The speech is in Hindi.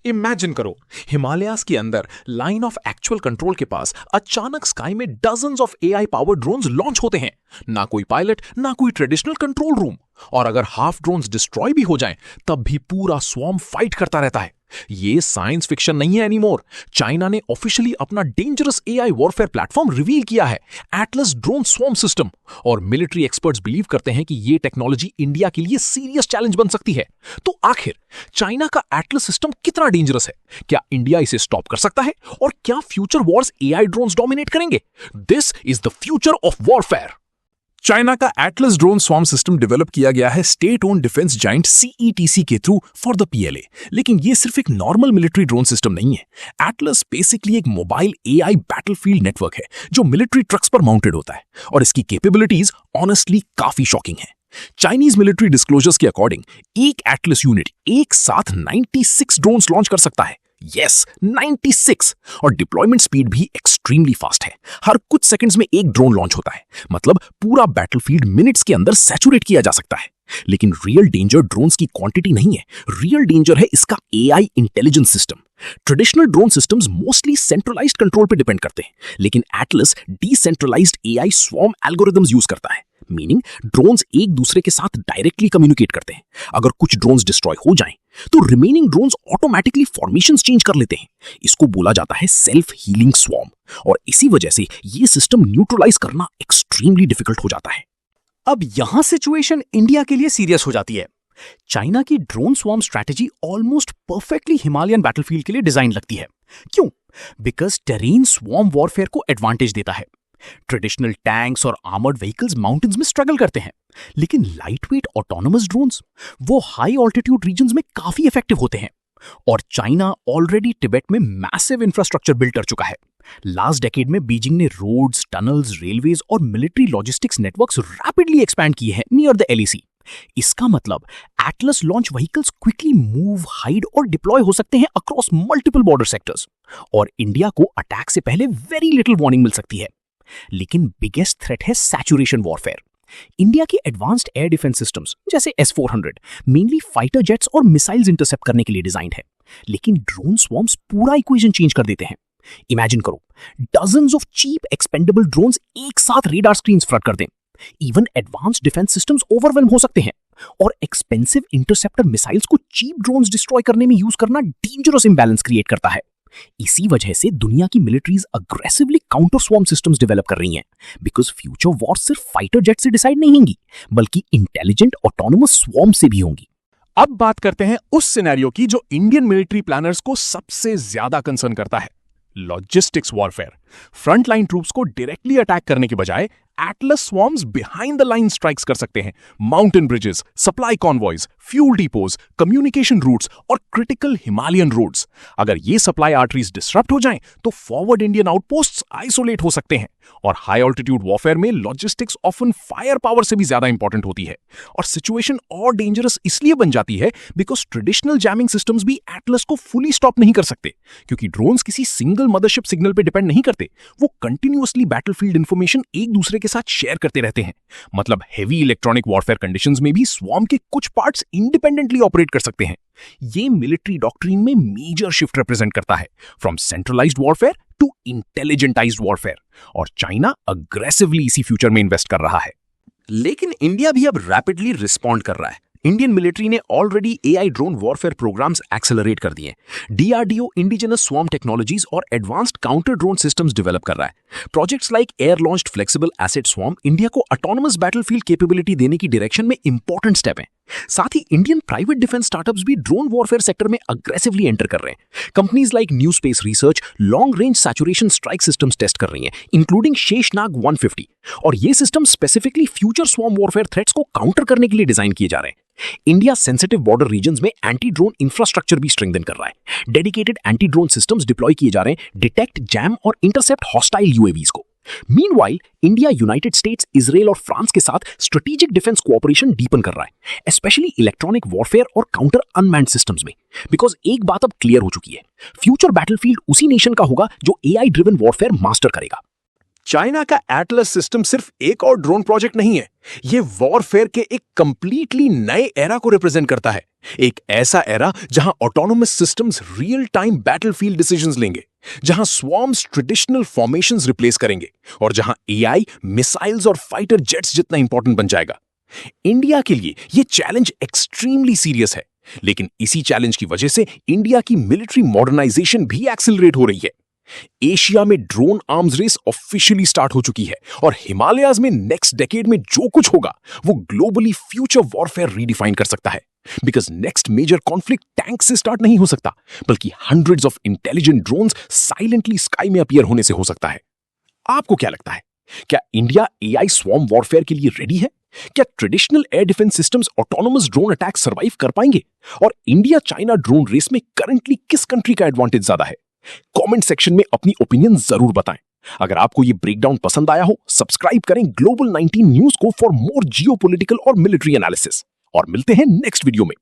इमेजिन करो, हिमालयाज के अंदर लाइन ऑफ एक्चुअल कंट्रोल के पास अचानक स्काई में dozens of AI powered drones launch होते हैं। ना कोई पायलट, ना कोई ट्रेडिशनल कंट्रोल रूम। और अगर हाफ ड्रोन्स डिस्ट्रॉय भी हो जाएं, तब भी पूरा स्वॉर्म फाइट करता रहता है। ये साइंस फिक्शन नहीं है एनीमोर। चाइना ने ऑफिशियली अपना dangerous AI warfare platform reveal किया है, एटलस ड्रोन स्वॉर्म सिस्टम। और मिलिट्री एक्सपर्ट्स बिलीव करते हैं कि ये टेक्नोलॉजी इंडिया के लिए सीरियस चैलेंज बन सकती है। तो आखिर चाइना का एटलस सिस्टम कितना डेंजरस है? क्या इंडिया इसे स्टॉप कर सकता है? और क्या future wars AI drones dominate करेंगे? This is the future of warfare. China का Atlas drone swarm system develop किया गया है state own defence giant CETC के थ्रू फॉर द पीएलए। लेकिन ये सिर्फ एक नॉर्मल मिलिट्री ड्रोन सिस्टम नहीं है। एटलस बेसिकली एक मोबाइल एआई बैटलफील्ड नेटवर्क है जो मिलिट्री ट्रक्स पर माउंटेड होता है, और इसकी कैपेबिलिटीज ऑनेस्टली काफी शॉकिंग है। चाइनीज मिलिट्री डिस्क्लोजर्स के अकॉर्डिंग एक एटलस यूनिट एक साथ 96 ड्रोन्स लॉन्च कर सकता है। यस, 96। और डिप्लॉयमेंट स्पीड भी एक्सट्रीमली फास्ट है। हर कुछ सेकंड्स में एक ड्रोन लॉन्च होता है, मतलब पूरा बैटलफील्ड मिनट्स के अंदर सैचुरेट किया जा सकता है। लेकिन रियल डेंजर ड्रोन्स की क्वांटिटी नहीं है, रियल डेंजर है इसका AI intelligence system. Traditional drone systems mostly centralised control पे डिपेंड करते हैं, लेकिन Atlas decentralised AI swarm algorithms use करता है। मीनिंग ड्रोन्स एक दूसरे के साथ डायरेक्टली कम्युनिकेट करते हैं। अगर कुछ ड्रोन्स डिस्ट्रॉय हो जाएं, तो remaining drones automatically formations change कर लेते हैं। इसको बोला जाता है सेल्फ हीलिंग स्वॉर्म, और इसी वजह से ये सिस्टम न्यूट्रलाइज करना एक्सट्रीमली डिफिकल्ट हो जाता है। अब यहां सिचुएशन इंडिया के लिए सीरियस हो जाती है। चाइना की drone swarm strategy almost perfectly Himalayan battlefield के लिए डिजाइन लगती है। क्यों? बिकॉज टेरेन स्वॉर्म वॉरफेयर को एडवांटेज देता है। ट्रेडिशनल टैंक्स और आर्मर्ड व्हीकल्स माउंटेन्स में स्ट्रगल करते हैं, लेकिन लाइटवेट ऑटोनोमस ड्रोन्स वो हाई ऑल्टीट्यूड रीजन्स में काफी इफेक्टिव होते हैं। और चाइना ऑलरेडी तिब्बत में मैसिव इंफ्रास्ट्रक्चर बिल्ड कर चुका है। लास्ट डेकेड में बीजिंग ने रोड्स, टनल्स, रेलवेज और military logistics networks rapidly expand किए हैं नियर द एलएसी। इसका मतलब Atlas launch vehicles quickly move, hide और डिप्लॉय हो सकते हैं अक्रॉस मल्टीपल बॉर्डर सेक्टर्स, और इंडिया को अटैक से पहले वेरी लिटिल वार्निंग मिल सकती है। लेकिन बिगेस्ट थ्रेट है सैचुरेशन वॉरफेयर। इंडिया के एडवांस्ड एयर डिफेंस सिस्टम्स जैसे S-400 मेनली फाइटर जेट्स और मिसाइल्स इंटरसेप्ट करने के लिए डिजाइंड है, लेकिन ड्रोन स्वॉर्म्स पूरा इक्वेशन चेंज कर देते हैं। इमेजिन करो, dozens of cheap expendable drones एक साथ रेडार स्क्रीन्स फ्लड कर दें। Even advanced defence systems overwhelm हो सकते हैं, और एक्सपेंसिव इंटरसेप्टर मिसाइल्स को चीप ड्रोन्स डिस्ट्रॉय करने में यूज करना डेंजरस इंबैलेंस क्रिएट करता है। इसी वजह से दुनिया की militaries aggressively counter swarm systems develop कर रही हैं, बिकॉज फ्यूचर वॉर सिर्फ फाइटर जेट से डिसाइड नहीं होंगी, बल्कि इंटेलिजेंट ऑटोनोमस स्वॉर्म से भी होंगी। अब बात करते हैं उस सिनेरियो की जो इंडियन मिलिट्री प्लानर्स को सबसे ज्यादा कंसर्न करता है, लॉजिस्टिक्स वॉरफेयर। फ्रंटलाइन ट्रूप्स को डायरेक्टली अटैक करने के बजाय Atlas swarms behind the line strikes कर सकते हैं। Mountain bridges, supply convoys, fuel depots, communication routes और क्रिटिकल हिमालयन रोड्स। अगर ये सप्लाई आर्टरीज डिसरप्ट हो जाएं, तो फॉरवर्ड इंडियन आउटपोस्ट्स आइसोलेट हो सकते हैं। और हाई ऑल्टीट्यूड वॉरफेयर में लॉजिस्टिक्स ऑफन फायर पावर से भी ज्यादा इंपॉर्टेंट होती है। और सिचुएशन और डेंजरस इसलिए बन जाती है बिकॉज ट्रेडिशनल जैमिंग सिस्टम्स भी एटलस को फुली स्टॉप नहीं कर सकते, क्योंकि ड्रोन्स किसी सिंगल मदरशिप सिग्नल पे डिपेंड नहीं करते। वो कंटिन्यूअसली बैटलफील्ड इंफॉर्मेशन एक दूसरे के साथ शेयर करते रहते हैं। मतलब हेवी इलेक्ट्रॉनिक वॉरफेयर कंडीशंस में भी स्वॉर्म के कुछ पार्ट्स इंडिपेंडेंटली ऑपरेट कर सकते हैं। ये मिलिट्री डॉक्ट्रिन में मेजर शिफ्ट रिप्रेजेंट करता है, from centralised warfare to intelligentised warfare. और चाइना अग्रेसिवली इसी फ्यूचर में इन्वेस्ट कर रहा है। लेकिन इंडिया भी अब रैपिडली रिस्पॉन्ड कर रहा है। इंडियन मिलिट्री ने already AI drone warfare programmes accelerate कर दिए। डीआरडीओ इंडिजिनस स्वॉर्म टेक्नोलॉजीज और advanced counter drone systems develop कर रहा है। Projects like air launched flexible asset swarm India को ऑटोनोमस बैटलफील्ड कैपेबिलिटी देने की डायरेक्शन में इंपॉर्टेंट स्टेप है। साथ ही इंडियन प्राइवेट डिफेंस स्टार्टअप्स भी ड्रोन वॉरफेयर सेक्टर में अग्रेसिवली एंटर कर रहे हैं। Companies like New Space Research long range saturation strike systems test कर रही हैं, इंक्लूडिंग शेषनाग 150। और ये system specifically future swarm warfare threats को काउंटर करने के लिए डिजाइन किए जा रहे हैं। इंडिया सेंसिटिव बॉर्डर रीजन्स में एंटी ड्रोन इंफ्रास्ट्रक्चर भी स्ट्रेंथन कर रहा है। Dedicated anti drone systems deploy किए जा रहे हैं, डिटेक्ट, जैम और इंटरसेप्ट हॉस्टाइल यूएवीज को। Meanwhile India United states, Israel और फ्रांस के साथ स्ट्रेटेजिक डिफेंस कोऑपरेशन डीपन कर रहा है, स्पेशली इलेक्ट्रॉनिक वॉरफेयर और काउंटर अनमैन्ड सिस्टम्स में। बिकॉज एक बात अब क्लियर हो चुकी है, फ्यूचर बैटलफील्ड उसी नेशन का होगा जो एआई ड्रिवन वॉरफेयर मास्टर करेगा। चाइना का एटलस सिस्टम सिर्फ एक और ड्रोन प्रोजेक्ट नहीं है, ये वॉरफेयर के एक कंप्लीटली नए एरा को रिप्रेजेंट करता है। एक ऐसा एरा जहां autonomous systems real time battlefield decisions लेंगे, जहां स्वॉर्म्स ट्रेडिशनल फॉर्मेशंस रिप्लेस करेंगे और जहां एआई मिसाइल्स और फाइटर जेट्स जितना इंपॉर्टेंट बन जाएगा। इंडिया के लिए यह चैलेंज एक्सट्रीमली सीरियस है, लेकिन इसी चैलेंज की वजह से इंडिया की मिलिट्री मॉडर्नाइजेशन भी एक्सेलरेट हो रही है। एशिया में drone arms race officially start हो चुकी है और हिमालयाज में नेक्स्ट डेकेड में जो कुछ होगा वो ग्लोबली फ्यूचर वॉरफेयर रीडिफाइन कर सकता है। Because next major conflict tank से स्टार्ट नहीं हो सकता, बल्कि hundreds of intelligent drones silently sky में अपीयर होने से हो सकता है। आपको क्या लगता है, क्या इंडिया एआई स्वॉर्म वॉरफेयर के लिए रेडी है? क्या traditional air defence systems autonomous drone attack survive कर पाएंगे? और इंडिया चाइना ड्रोन रेस में करंटली किस कंट्री का एडवांटेज ज्यादा है? कमेंट सेक्शन में अपनी ओपिनियन जरूर बताएं। अगर आपको ये ब्रेकडाउन पसंद आया हो, सब्सक्राइब करें ग्लोबल 19 न्यूज को फॉर मोर जियोपॉलिटिकल और मिलिट्री एनालिसिस। और मिलते हैं नेक्स्ट वीडियो में।